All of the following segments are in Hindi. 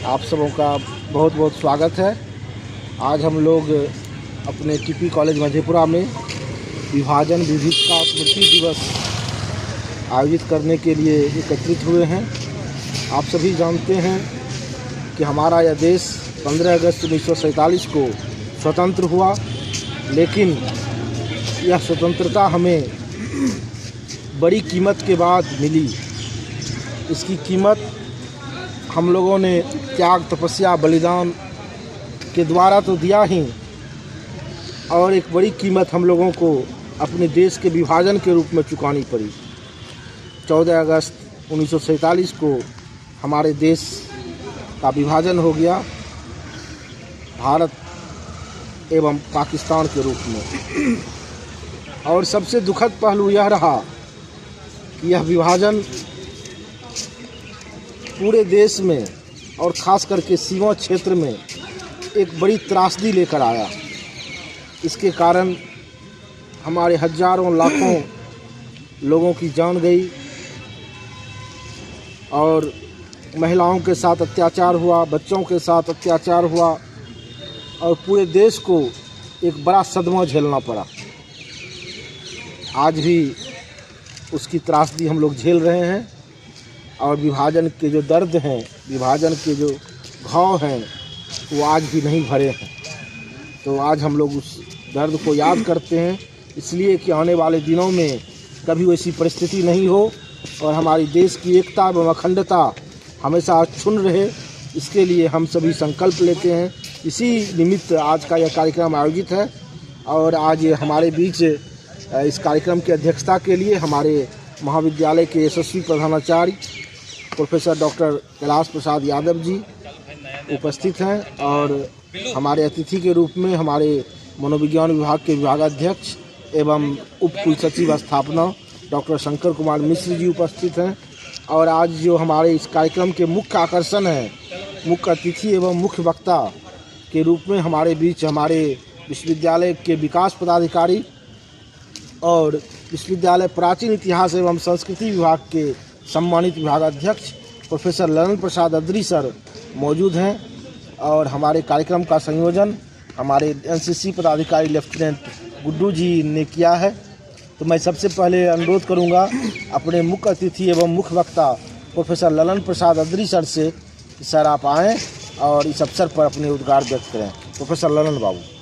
आप सबों का बहुत बहुत स्वागत है। आज हम लोग अपने टीपी कॉलेज मधेपुरा में विभाजन विविधता स्मृति दिवस आयोजित करने के लिए एकत्रित हुए हैं। आप सभी जानते हैं कि हमारा यह देश 15 अगस्त 1947 को स्वतंत्र हुआ, लेकिन यह स्वतंत्रता हमें बड़ी कीमत के बाद मिली। इसकी कीमत हम लोगों ने त्याग, तपस्या, बलिदान के द्वारा तो दिया ही, और एक बड़ी कीमत हम लोगों को अपने देश के विभाजन के रूप में चुकानी पड़ी। 14 अगस्त 1947 को हमारे देश का विभाजन हो गया, भारत एवं पाकिस्तान के रूप में। और सबसे दुखद पहलू यह रहा कि यह विभाजन पूरे देश में और ख़ास करके सीमा क्षेत्र में एक बड़ी त्रासदी लेकर आया। इसके कारण हमारे हजारों लाखों लोगों की जान गई और महिलाओं के साथ अत्याचार हुआ, बच्चों के साथ अत्याचार हुआ और पूरे देश को एक बड़ा सदमा झेलना पड़ा। आज भी उसकी त्रासदी हम लोग झेल रहे हैं और विभाजन के जो दर्द हैं, विभाजन के जो घाव हैं, वो आज भी नहीं भरे हैं। तो आज हम लोग उस दर्द को याद करते हैं, इसलिए कि आने वाले दिनों में कभी वैसी परिस्थिति नहीं हो और हमारी देश की एकता एवं अखंडता हमेशा अक्षुण्ण रहे। इसके लिए हम सभी संकल्प लेते हैं। इसी निमित्त आज का यह कार्यक्रम आयोजित है और आज हमारे बीच इस कार्यक्रम की अध्यक्षता के लिए हमारे महाविद्यालय के यशस्वी प्रधानाचार्य प्रोफेसर डॉक्टर कैलाश प्रसाद यादव जी उपस्थित हैं और हमारे अतिथि के रूप में हमारे मनोविज्ञान विभाग के विभागाध्यक्ष एवं उप कुलसचिव स्थापना डॉक्टर शंकर कुमार मिश्र जी उपस्थित हैं। और आज जो हमारे इस कार्यक्रम के मुख्य आकर्षण हैं, मुख्य अतिथि एवं मुख्य वक्ता के रूप में हमारे बीच हमारे विश्वविद्यालय के विकास पदाधिकारी और विश्वविद्यालय प्राचीन इतिहास एवं संस्कृति विभाग के सम्मानित विभागाध्यक्ष प्रोफेसर ललन प्रसाद अद्री सर मौजूद हैं। और हमारे कार्यक्रम का संयोजन हमारे एनसीसी पदाधिकारी लेफ्टिनेंट गुड्डू जी ने किया है। तो मैं सबसे पहले अनुरोध करूंगा अपने मुख्य अतिथि एवं मुख्य वक्ता प्रोफेसर ललन प्रसाद अद्री सर से कि सर आप आएँ और इस अवसर पर अपने उद्गार व्यक्त करें। प्रोफेसर ललन बाबू।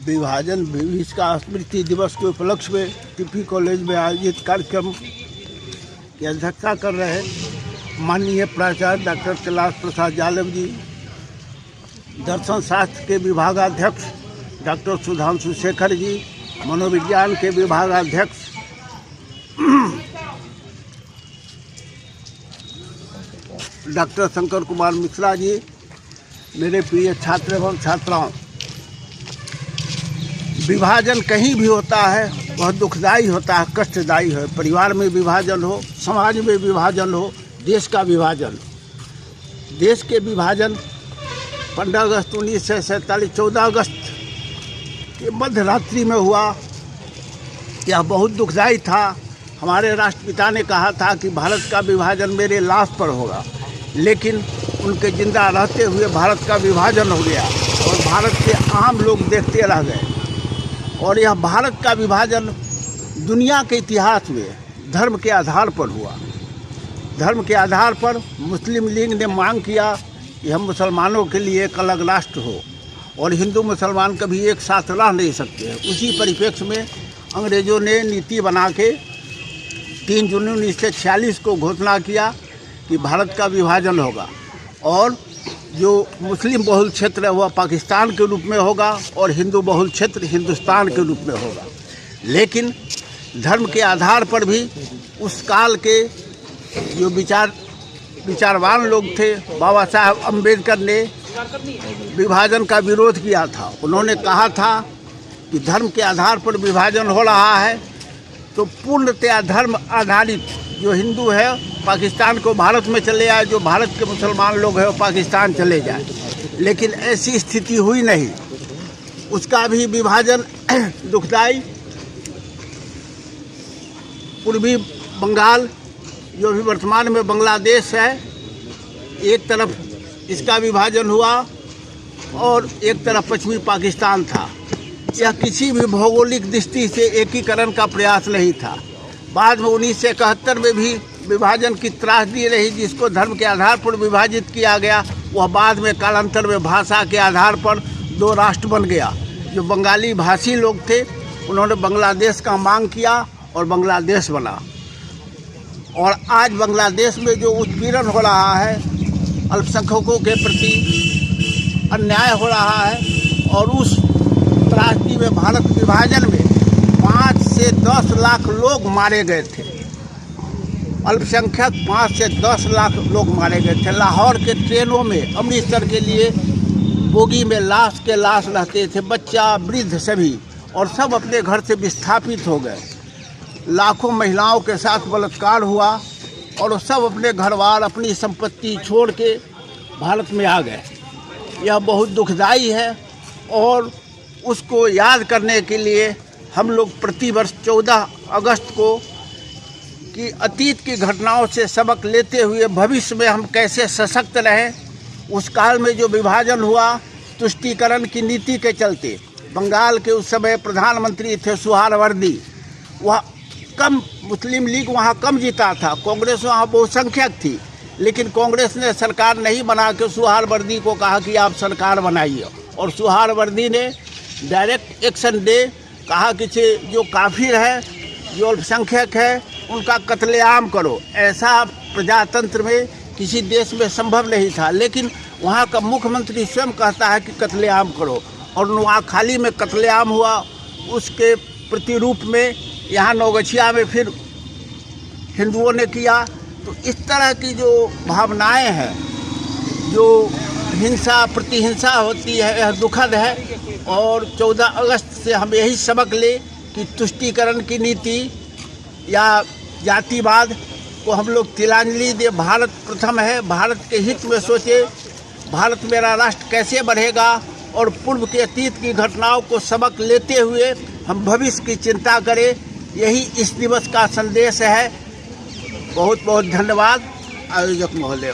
विभाजन विविधता स्मृति दिवस के उपलक्ष्य में टीपी कॉलेज में आयोजित कार्यक्रम की अध्यक्षता कर रहे हैं माननीय प्राचार्य डॉक्टर कैलाश प्रसाद यादव जी, दर्शन शास्त्र के विभागाध्यक्ष डॉक्टर सुधांशु शेखर जी, मनोविज्ञान के विभागाध्यक्ष डॉक्टर शंकर कुमार मिश्रा जी, मेरे प्रिय छात्र एवं छात्राओं। विभाजन कहीं भी होता है वह दुखदायी होता है, कष्टदायी है। परिवार में विभाजन हो, समाज में विभाजन हो, देश का विभाजन। देश के विभाजन 15 अगस्त 1947 14 अगस्त के मध्य रात्रि में हुआ। यह बहुत दुखदायी था। हमारे राष्ट्रपिता ने कहा था कि भारत का विभाजन मेरे लाश पर होगा, लेकिन उनके जिंदा रहते हुए भारत का विभाजन हो गया और भारत के आम लोग देखते रह गए। और यह भारत का विभाजन दुनिया के इतिहास में धर्म के आधार पर हुआ। धर्म के आधार पर मुस्लिम लीग ने मांग किया कि हम मुसलमानों के लिए एक अलग राष्ट्र हो और हिंदू मुसलमान कभी एक साथ रह नहीं सकते हैं। उसी परिप्रेक्ष्य में अंग्रेज़ों ने नीति बना के 3 जून 1946 को घोषणा किया कि भारत का विभाजन होगा और जो मुस्लिम बहुल क्षेत्र है वह पाकिस्तान के रूप में होगा और हिंदू बहुल क्षेत्र हिंदुस्तान के रूप में होगा। लेकिन धर्म के आधार पर भी उस काल के जो विचारवान लोग थे, बाबा साहब अम्बेडकर ने विभाजन का विरोध किया था। उन्होंने कहा था कि धर्म के आधार पर विभाजन हो रहा है तो पूर्णतया धर्म आधारित जो हिंदू है पाकिस्तान को भारत में चले आए, जो भारत के मुसलमान लोग हैं वो पाकिस्तान चले जाए। लेकिन ऐसी स्थिति हुई नहीं। उसका भी विभाजन दुखदाई। पूर्वी बंगाल जो भी वर्तमान में बांग्लादेश है, एक तरफ इसका विभाजन हुआ और एक तरफ पश्चिमी पाकिस्तान था। यह किसी भी भौगोलिक दृष्टि से एकीकरण का प्रयास नहीं था। बाद में 1971 में भी विभाजन की त्रासदी रही, जिसको धर्म के आधार पर विभाजित किया गया। वह बाद में कालांतर में भाषा के आधार पर 2 राष्ट्र बन गया। जो बंगाली भाषी लोग थे उन्होंने बांग्लादेश का मांग किया और बांग्लादेश बना। और आज बांग्लादेश में जो उत्पीड़न हो रहा है, अल्पसंख्यकों के प्रति अन्याय हो रहा है, और उस त्रासदी में भारत विभाजन में 5 से 10 लाख लोग मारे गए थे। अल्पसंख्यक 5 से 10 लाख लोग मारे गए थे। लाहौर के ट्रेनों में अमृतसर के लिए बोगी में लाश के लाश रहते थे, बच्चा वृद्ध सभी, और सब अपने घर से विस्थापित हो गए। लाखों महिलाओं के साथ बलात्कार हुआ और वो सब अपने घर बार अपनी संपत्ति छोड़ के भारत में आ गए। यह बहुत दुखदाई है और उसको याद करने के लिए हम लोग प्रतिवर्ष 14 अगस्त को कि अतीत की घटनाओं से सबक लेते हुए भविष्य में हम कैसे सशक्त रहें। उस काल में जो विभाजन हुआ तुष्टीकरण की नीति के चलते, बंगाल के उस समय प्रधानमंत्री थे सुहारवर्दी। वह कम, मुस्लिम लीग वहाँ कम जीता था, कांग्रेस वहाँ बहुसंख्यक थी, लेकिन कांग्रेस ने सरकार नहीं बना के सुहारवर्दी को कहा कि आप सरकार बनाइए, और सुहारवर्दी ने डायरेक्ट एक्शन दे, कहा कि जो काफिर है, जो अल्पसंख्यक है, उनका कत्लेआम करो। ऐसा प्रजातंत्र में किसी देश में संभव नहीं था, लेकिन वहाँ का मुख्यमंत्री स्वयं कहता है कि कत्लेआम करो, और नोआखाली में कत्लेआम हुआ। उसके प्रतिरूप में यहाँ नौगछिया में फिर हिंदुओं ने किया। तो इस तरह की जो भावनाएं हैं, जो हिंसा प्रतिहिंसा होती है, यह दुखद है। और 14 अगस्त से हम यही सबक ले कि तुष्टीकरण की नीति या जातिवाद को हम लोग तिलांजलि दे। भारत प्रथम है, भारत के हित में सोचे, भारत मेरा राष्ट्र कैसे बढ़ेगा, और पूर्व के अतीत की घटनाओं को सबक लेते हुए हम भविष्य की चिंता करें। यही इस दिवस का संदेश है। बहुत बहुत धन्यवाद आयोजक महोदय।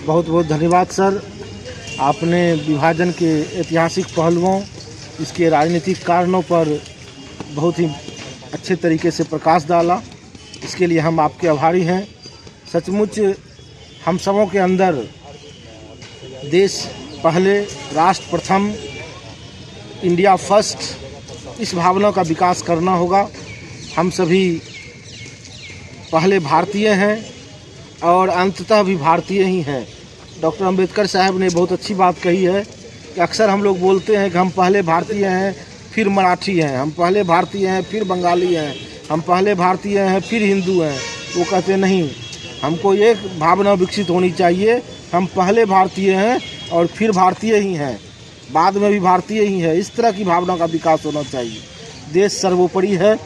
बहुत बहुत धन्यवाद सर। आपने विभाजन के ऐतिहासिक पहलुओं, इसके राजनीतिक कारणों पर बहुत ही अच्छे तरीके से प्रकाश डाला। इसके लिए हम आपके आभारी हैं। सचमुच हम सबों के अंदर देश पहले, राष्ट्र प्रथम, इंडिया फर्स्ट, इस भावना का विकास करना होगा। हम सभी पहले भारतीय हैं और अंततः भी भारतीय ही हैं। डॉक्टर अंबेडकर साहब ने बहुत अच्छी बात कही है कि अक्सर हम लोग बोलते हैं कि हम पहले भारतीय हैं फिर मराठी हैं, हम पहले भारतीय हैं फिर बंगाली हैं, हम पहले भारतीय हैं फिर हिंदू हैं। वो कहते नहीं, हमको एक भावना विकसित होनी चाहिए, हम पहले भारतीय हैं और फिर भारतीय ही हैं, बाद में भी भारतीय ही है। इस तरह की भावना का विकास होना चाहिए। देश सर्वोपरि है।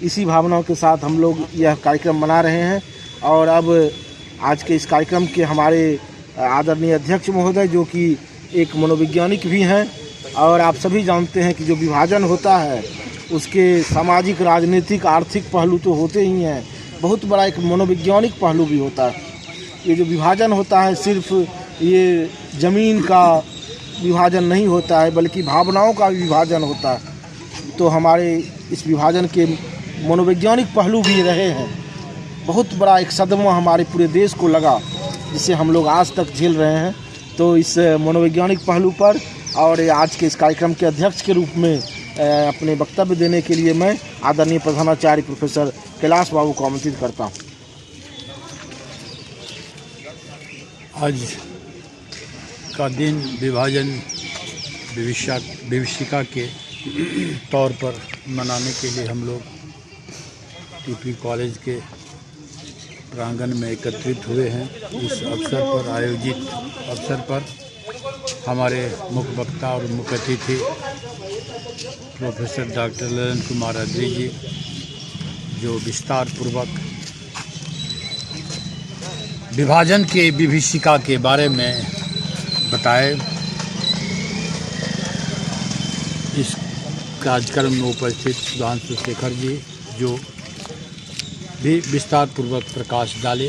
इसी भावनाओं के साथ हम लोग यह कार्यक्रम मना रहे हैं। और अब आज के इस कार्यक्रम के हमारे आदरणीय अध्यक्ष महोदय, जो कि एक मनोवैज्ञानिक भी हैं, और आप सभी जानते हैं कि जो विभाजन होता है उसके सामाजिक, राजनीतिक, आर्थिक पहलू तो होते ही हैं, बहुत बड़ा एक मनोवैज्ञानिक पहलू भी होता है। ये जो विभाजन होता है सिर्फ ये ज़मीन का विभाजन नहीं होता है, बल्कि भावनाओं का विभाजन होता है। तो हमारे इस विभाजन के मनोवैज्ञानिक पहलू भी रहे हैं। बहुत बड़ा एक सदमा हमारे पूरे देश को लगा, जिसे हम लोग आज तक झेल रहे हैं। तो इस मनोवैज्ञानिक पहलू पर और आज के इस कार्यक्रम के अध्यक्ष के रूप में अपने वक्तव्य देने के लिए मैं आदरणीय प्रधानाचार्य प्रोफेसर कैलाश बाबू को आमंत्रित करता हूँ। आज का दिन विभाजन विभीषिका के तौर पर मनाने के लिए हम लोग टीपी कॉलेज के प्रांगण में एकत्रित हुए हैं। इस अवसर पर आयोजित अवसर पर हमारे मुख्य वक्ता और मुख्य अतिथि प्रोफेसर डॉक्टर ललन कुमार अद्री जी, जो विस्तार पूर्वक विभाजन के विभीषिका के बारे में बताए। इस कार्यक्रम में उपस्थित सुधांशु शेखर जी, जो भी विस्तार पूर्वक प्रकाश डाले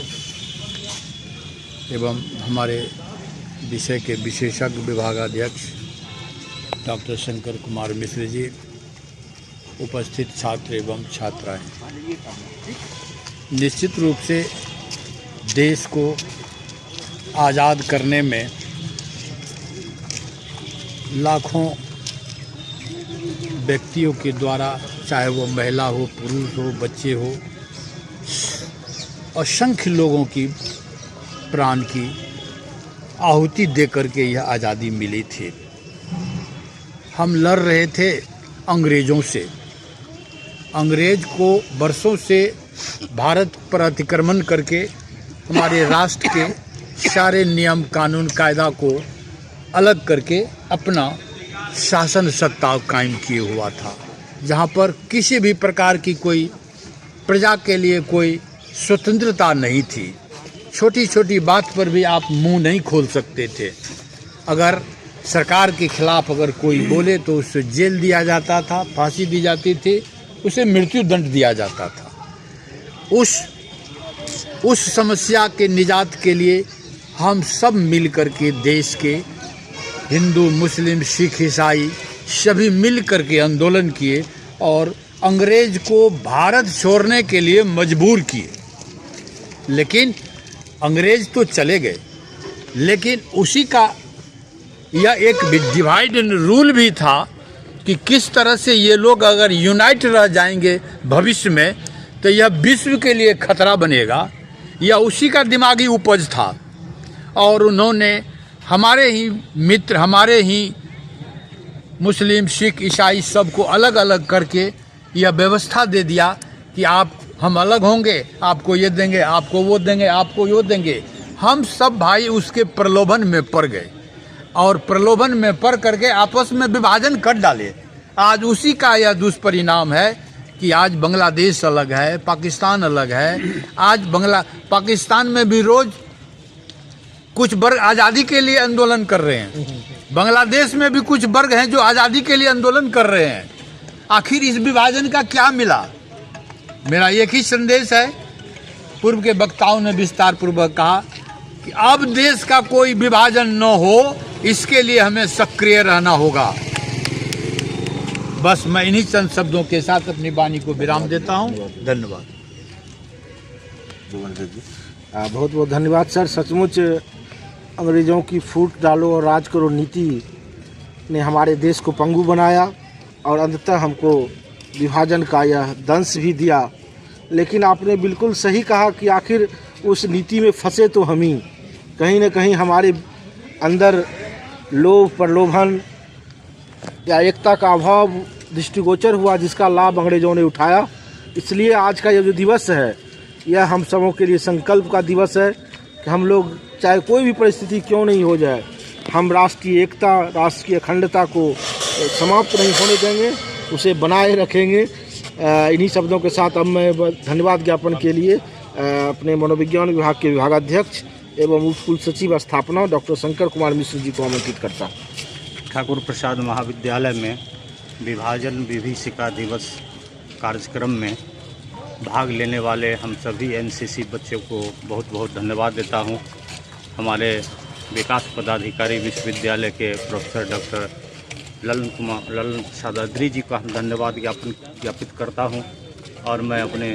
एवं हमारे विषय के विशेषज्ञ विभागाध्यक्ष डॉक्टर शंकर कुमार मिश्र जी, उपस्थित छात्र एवं छात्राएं, निश्चित रूप से देश को आज़ाद करने में लाखों व्यक्तियों के द्वारा, चाहे वो महिला हो, पुरुष हो, बच्चे हो, असंख्य लोगों की प्राण की आहुति दे करके यह आज़ादी मिली थी। हम लड़ रहे थे अंग्रेज़ों से। अंग्रेज को वर्षों से भारत पर अतिक्रमण करके हमारे राष्ट्र के सारे नियम कानून कायदा को अलग करके अपना शासन सत्ता कायम किए हुआ था, जहाँ पर किसी भी प्रकार की कोई प्रजा के लिए कोई स्वतंत्रता नहीं थी। छोटी छोटी बात पर भी आप मुंह नहीं खोल सकते थे। अगर सरकार के खिलाफ अगर कोई बोले तो उसे जेल दिया जाता था, फांसी दी जाती थी, उसे मृत्यु दंड दिया जाता था। उस समस्या के निजात के लिए हम सब मिल कर के देश के हिंदू, मुस्लिम, सिख, ईसाई सभी मिल कर के आंदोलन किए और अंग्रेज को भारत छोड़ने के लिए मजबूर किए। लेकिन अंग्रेज तो चले गए, लेकिन उसी का यह एक डिवाइड एंड रूल भी था कि किस तरह से ये लोग अगर यूनाइट रह जाएंगे भविष्य में तो यह विश्व के लिए खतरा बनेगा। यह उसी का दिमागी उपज था और उन्होंने हमारे ही मित्र, हमारे ही मुस्लिम, सिख, ईसाई सबको अलग अलग करके यह व्यवस्था दे दिया कि हम अलग होंगे, आपको ये देंगे, आपको वो देंगे, आपको वो देंगे। हम सब भाई उसके प्रलोभन में पड़ गए और प्रलोभन में पड़ करके आपस में विभाजन कर डाले। आज उसी का यह दुष्परिणाम है कि आज बांग्लादेश अलग है, पाकिस्तान अलग है। आज पाकिस्तान में भी रोज कुछ वर्ग आज़ादी के लिए आंदोलन कर रहे हैं, बांग्लादेश में भी कुछ वर्ग हैं जो आज़ादी के लिए आंदोलन कर रहे हैं। आखिर इस विभाजन का क्या मिला? मेरा एक ही संदेश है। पूर्व के वक्ताओं ने विस्तार पूर्वक कहा कि अब देश का कोई विभाजन न हो, इसके लिए हमें सक्रिय रहना होगा। बस मैं इन्हीं चंद शब्दों के साथ अपनी वाणी को विराम देता हूं। धन्यवाद। बहुत बहुत धन्यवाद सर। सचमुच अंग्रेज़ों की फूट डालो और राज करो नीति ने हमारे देश को पंगु बनाया और अंततः हमको विभाजन का यह दंश भी दिया। लेकिन आपने बिल्कुल सही कहा कि आखिर उस नीति में फंसे तो हम ही, कहीं न कहीं हमारे अंदर लोभ, प्रलोभन या एकता का अभाव दृष्टिगोचर हुआ, जिसका लाभ अंग्रेज़ों ने उठाया। इसलिए आज का यह जो दिवस है, यह हम सबों के लिए संकल्प का दिवस है कि हम लोग चाहे कोई भी परिस्थिति क्यों नहीं हो जाए, हम राष्ट्रीय एकता, राष्ट्र की अखंडता को समाप्त नहीं होने देंगे, उसे बनाए रखेंगे। इन्हीं शब्दों के साथ अब मैं धन्यवाद ज्ञापन के लिए अपने मनोविज्ञान विभाग के विभागाध्यक्ष एवं उप कुल सचिव स्थापना डॉक्टर शंकर कुमार मिश्र जी को आमंत्रित करता हूँ। ठाकुर प्रसाद महाविद्यालय में विभाजन विभीषिका दिवस कार्यक्रम में भाग लेने वाले हम सभी एनसीसी बच्चों को बहुत बहुत धन्यवाद देता हूँ। हमारे विकास पदाधिकारी विश्वविद्यालय के प्रोफेसर डॉक्टर ललन प्रसाद अद्री जी का धन्यवाद ज्ञापित करता हूँ और मैं अपने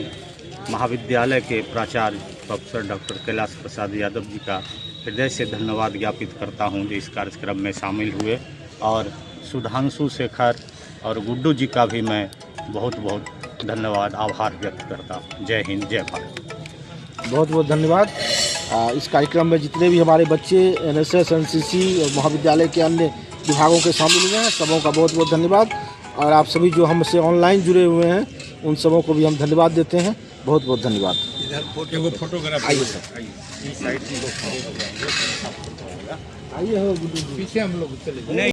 महाविद्यालय के प्राचार्य प्रोफेसर डॉक्टर कैलाश प्रसाद यादव जी का हृदय से धन्यवाद ज्ञापित करता हूँ जो इस कार्यक्रम में शामिल हुए, और सुधांशु शेखर और गुड्डू जी का भी मैं बहुत बहुत धन्यवाद, आभार व्यक्त करता हूँ। जय हिंद, जय भारत। बहुत बहुत धन्यवाद। इस कार्यक्रम में जितने भी हमारे बच्चे एनएसएस, एनसीसी और महाविद्यालय के अन्य विभागों के शामिल हुए हैं, सबों का बहुत बहुत धन्यवाद। और आप सभी जो हमसे ऑनलाइन जुड़े हुए हैं, उन सबों को भी हम धन्यवाद देते हैं। बहुत बहुत धन्यवाद। फोटोग्राफ आइए सर, आइए, हो पीछे हम लोग चले